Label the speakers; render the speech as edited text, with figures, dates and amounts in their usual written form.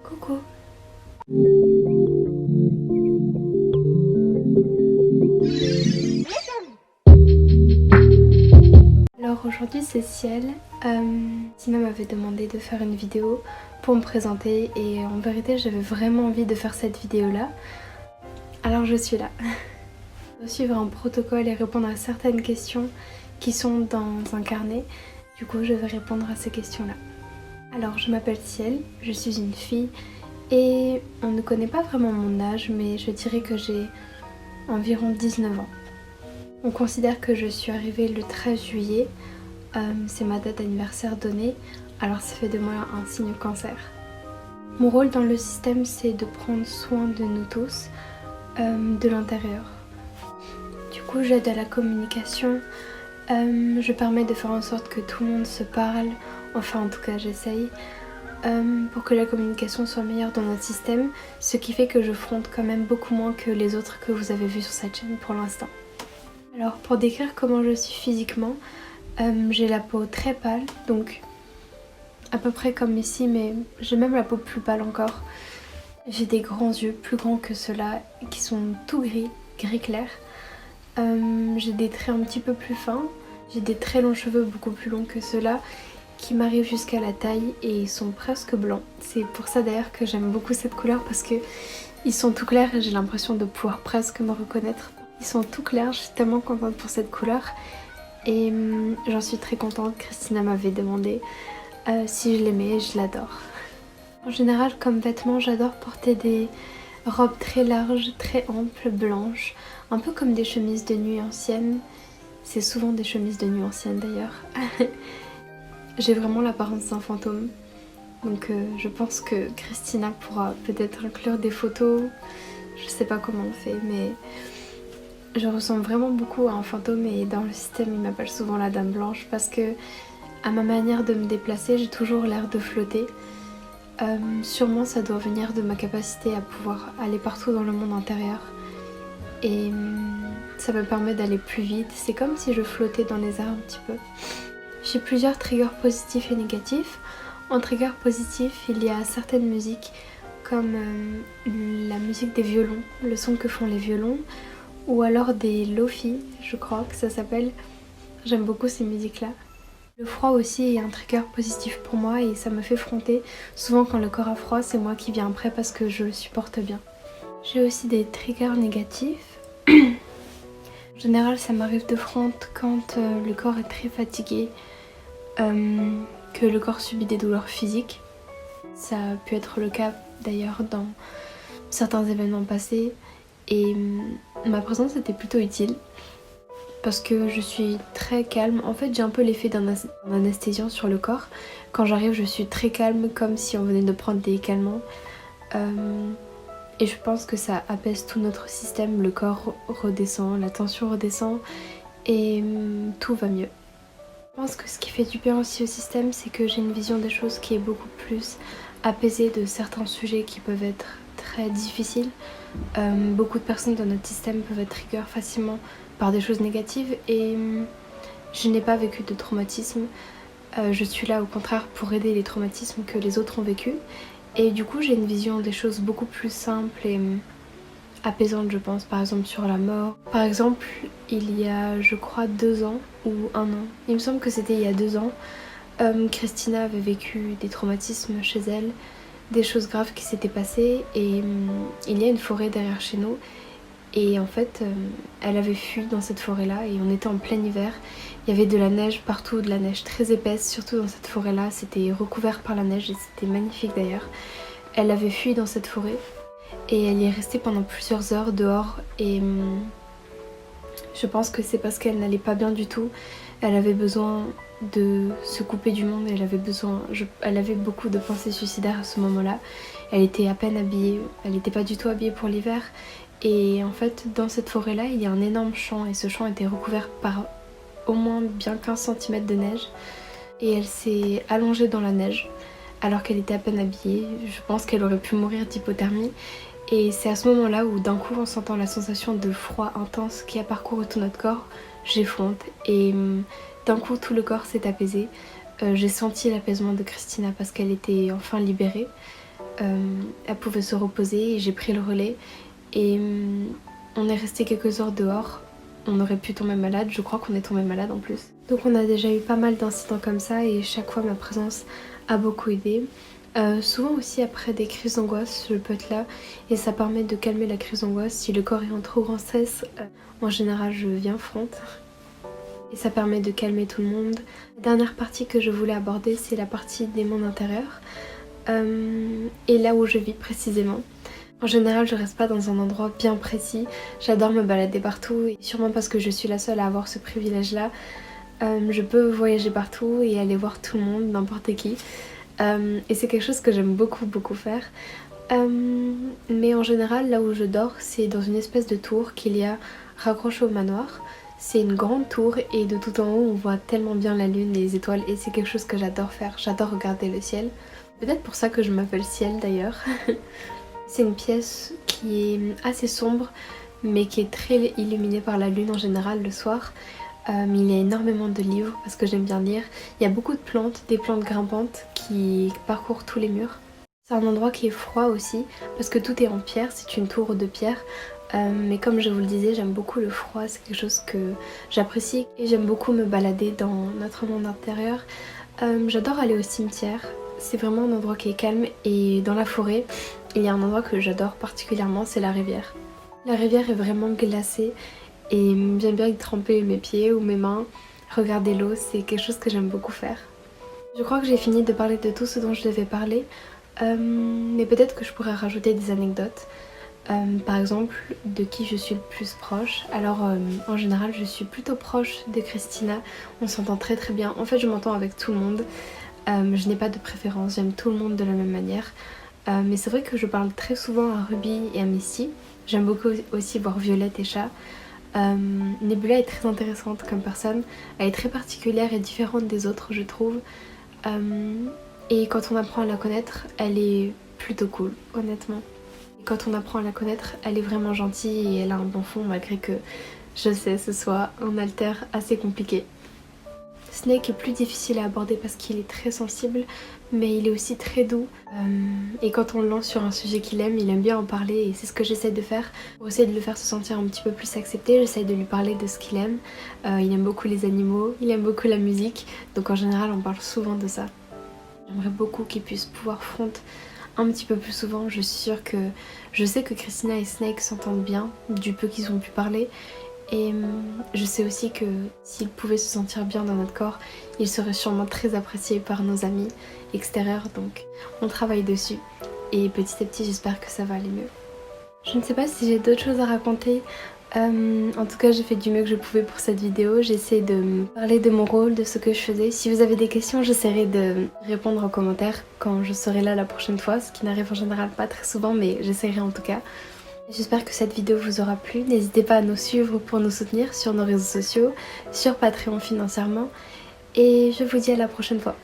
Speaker 1: Coucou. Alors aujourd'hui c'est Ciel. Tina m'avait demandé de faire une vidéo pour me présenter et en vérité j'avais vraiment envie de faire cette vidéo là. Alors je suis là. Je dois suivre un protocole et répondre à certaines questions qui sont dans un carnet. Du coup je vais répondre à ces questions là. Alors je m'appelle Ciel, je suis une fille et on ne connaît pas vraiment mon âge mais je dirais que j'ai environ 19 ans. On considère que je suis arrivée le 13 juillet, c'est ma date d'anniversaire donnée, alors ça fait de moi un signe cancer. Mon rôle dans le système c'est de prendre soin de nous tous, de l'intérieur. Du coup j'aide à la communication, je permets de faire en sorte que tout le monde se parle, enfin en tout cas j'essaye, pour que la communication soit meilleure dans notre système, ce qui fait que je fronte quand même beaucoup moins que les autres que vous avez vus sur cette chaîne pour l'instant. Alors pour décrire comment je suis physiquement, j'ai la peau très pâle, donc à peu près comme ici, mais j'ai même la peau plus pâle encore. J'ai des grands yeux, plus grands que ceux-là, qui sont tout gris, gris clair. J'ai des traits un petit peu plus fins, j'ai des très longs cheveux beaucoup plus longs que ceux-là, qui m'arrivent jusqu'à la taille et ils sont presque blancs. C'est pour ça d'ailleurs que j'aime beaucoup cette couleur parce que ils sont tout clairs et j'ai l'impression de pouvoir presque me reconnaître. Ils sont tout clairs, je suis tellement contente pour cette couleur et j'en suis très contente. Christina m'avait demandé si je l'aimais et je l'adore. En général comme vêtements j'adore porter des robes très larges, très amples, blanches, un peu comme des chemises de nuit anciennes. C'est souvent des chemises de nuit anciennes d'ailleurs. J'ai vraiment l'apparence d'un fantôme. Donc je pense que Christina pourra peut-être inclure des photos. Je sais pas comment on fait mais je ressemble vraiment beaucoup à un fantôme et dans le système il m'appelle souvent la dame blanche parce que à ma manière de me déplacer j'ai toujours l'air de flotter. Sûrement ça doit venir de ma capacité à pouvoir aller partout dans le monde intérieur et ça me permet d'aller plus vite. C'est comme si je flottais dans les airs un petit peu. J'ai plusieurs triggers positifs et négatifs. En trigger positif, il y a certaines musiques comme la musique des violons, le son que font les violons, ou alors des lo-fi, je crois que ça s'appelle. J'aime beaucoup ces musiques-là. Le froid aussi est un trigger positif pour moi et ça me fait fronter. Souvent quand le corps a froid, c'est moi qui viens après parce que je le supporte bien. J'ai aussi des triggers négatifs. En général, ça m'arrive de fronter quand le corps est très fatigué, que le corps subit des douleurs physiques. Ça a pu être le cas d'ailleurs dans certains événements passés et ma présence était plutôt utile parce que je suis très calme. En fait, j'ai un peu l'effet d'un anesthésiant sur le corps. Quand j'arrive, je suis très calme comme si on venait de prendre des calmants. Et je pense que ça apaise tout notre système, le corps redescend, la tension redescend et tout va mieux. Je pense que ce qui fait du bien aussi au système, c'est que j'ai une vision des choses qui est beaucoup plus apaisée de certains sujets qui peuvent être très difficiles. Beaucoup de personnes dans notre système peuvent être trigger facilement par des choses négatives et je n'ai pas vécu de traumatisme. Je suis là au contraire pour aider les traumatismes que les autres ont vécu. Et du coup j'ai une vision des choses beaucoup plus simples et apaisante je pense, par exemple sur la mort. Par exemple il y a je crois 2 ans ou 1 an, il me semble que c'était il y a 2 ans, Christina avait vécu des traumatismes chez elle, des choses graves qui s'étaient passées et il y a une forêt derrière chez nous et en fait elle avait fui dans cette forêt là et on était en plein hiver, il y avait de la neige partout, de la neige très épaisse, surtout dans cette forêt là, c'était recouvert par la neige et c'était magnifique d'ailleurs. Elle avait fui dans cette forêt et elle y est restée pendant plusieurs heures dehors et je pense que c'est parce qu'elle n'allait pas bien du tout. Elle avait besoin de se couper du monde, elle avait beaucoup de pensées suicidaires à ce moment-là. Elle était à peine habillée, elle n'était pas du tout habillée pour l'hiver. Et en fait dans cette forêt-là il y a un énorme champ et ce champ était recouvert par au moins bien 15 cm de neige. Et elle s'est allongée dans la neige alors qu'elle était à peine habillée. Je pense qu'elle aurait pu mourir d'hypothermie. Et c'est à ce moment-là où d'un coup en sentant la sensation de froid intense qui a parcouru tout notre corps, j'effronte et d'un coup tout le corps s'est apaisé. J'ai senti l'apaisement de Christina parce qu'elle était enfin libérée. elle pouvait se reposer et j'ai pris le relais. Et on est resté quelques heures dehors. On aurait pu tomber malade, je crois qu'on est tombé malade en plus. Donc on a déjà eu pas mal d'incidents comme ça et chaque fois ma présence a beaucoup aidé. Souvent aussi après des crises d'angoisse, je peux être là et ça permet de calmer la crise d'angoisse. Si le corps est en trop grand stress, en général je viens front. Et ça permet de calmer tout le monde. La dernière partie que je voulais aborder, c'est la partie des mondes intérieurs. Et là où je vis précisément. En général, je reste pas dans un endroit bien précis. J'adore me balader partout, et sûrement parce que je suis la seule à avoir ce privilège-là. Je peux voyager partout et aller voir tout le monde, n'importe qui. Et c'est quelque chose que j'aime beaucoup faire. Mais en général, là où je dors, c'est dans une espèce de tour qu'il y a raccroché au manoir. C'est une grande tour et de tout en haut, on voit tellement bien la lune et les étoiles et c'est quelque chose que j'adore faire. J'adore regarder le ciel. Peut-être pour ça que je m'appelle Ciel d'ailleurs. C'est une pièce qui est assez sombre mais qui est très illuminée par la lune en général le soir. Il y a énormément de livres parce que j'aime bien lire. Il y a beaucoup de plantes, des plantes grimpantes qui parcourent tous les murs. C'est un endroit qui est froid aussi parce que tout est en pierre, c'est une tour de pierre. Mais comme je vous le disais, j'aime beaucoup le froid, c'est quelque chose que j'apprécie et j'aime beaucoup me balader dans notre monde intérieur. J'adore aller au cimetière, c'est vraiment un endroit qui est calme et dans la forêt, il y a un endroit que j'adore particulièrement, c'est la rivière. La rivière est vraiment glacée et j'aime bien y tremper mes pieds ou mes mains, regarder l'eau, c'est quelque chose que j'aime beaucoup faire. Je crois que j'ai fini de parler de tout ce dont je devais parler, mais peut-être que je pourrais rajouter des anecdotes. Par exemple, de qui je suis le plus proche. Alors en général je suis plutôt proche de Christina, on s'entend très bien. En fait je m'entends avec tout le monde, je n'ai pas de préférence, j'aime tout le monde de la même manière. Mais c'est vrai que je parle très souvent à Ruby et à Misty. J'aime beaucoup aussi voir Violette et Chat. Nebula est très intéressante comme personne, elle est très particulière et différente des autres je trouve. Et quand on apprend à la connaître, elle est plutôt cool honnêtement. Quand on apprend à la connaître, elle est vraiment gentille et elle a un bon fond malgré que je sais ce soit un alter assez compliqué. Snake est plus difficile à aborder parce qu'il est très sensible mais il est aussi très doux et quand on le lance sur un sujet qu'il aime, il aime bien en parler et c'est ce que j'essaie de faire pour essayer de le faire se sentir un petit peu plus accepté. J'essaie de lui parler de ce qu'il aime. Il aime beaucoup les animaux, il aime beaucoup la musique, donc en général on parle souvent de ça. J'aimerais beaucoup qu'il puisse pouvoir front un petit peu plus souvent. Je suis sûre que je sais que Christina et Snake s'entendent bien du peu qu'ils ont pu parler et je sais aussi que s'ils pouvaient se sentir bien dans notre corps, ils seraient sûrement très appréciés par nos amis extérieurs, donc on travaille dessus et petit à petit j'espère que ça va aller mieux. Je ne sais pas si j'ai d'autres choses à raconter. En tout cas j'ai fait du mieux que je pouvais pour cette vidéo, j'essaie de parler de mon rôle, de ce que je faisais. Si vous avez des questions, j'essaierai de répondre en commentaire quand je serai là la prochaine fois, ce qui n'arrive en général pas très souvent mais j'essaierai en tout cas. J'espère que cette vidéo vous aura plu, n'hésitez pas à nous suivre pour nous soutenir sur nos réseaux sociaux, sur Patreon financièrement et je vous dis à la prochaine fois.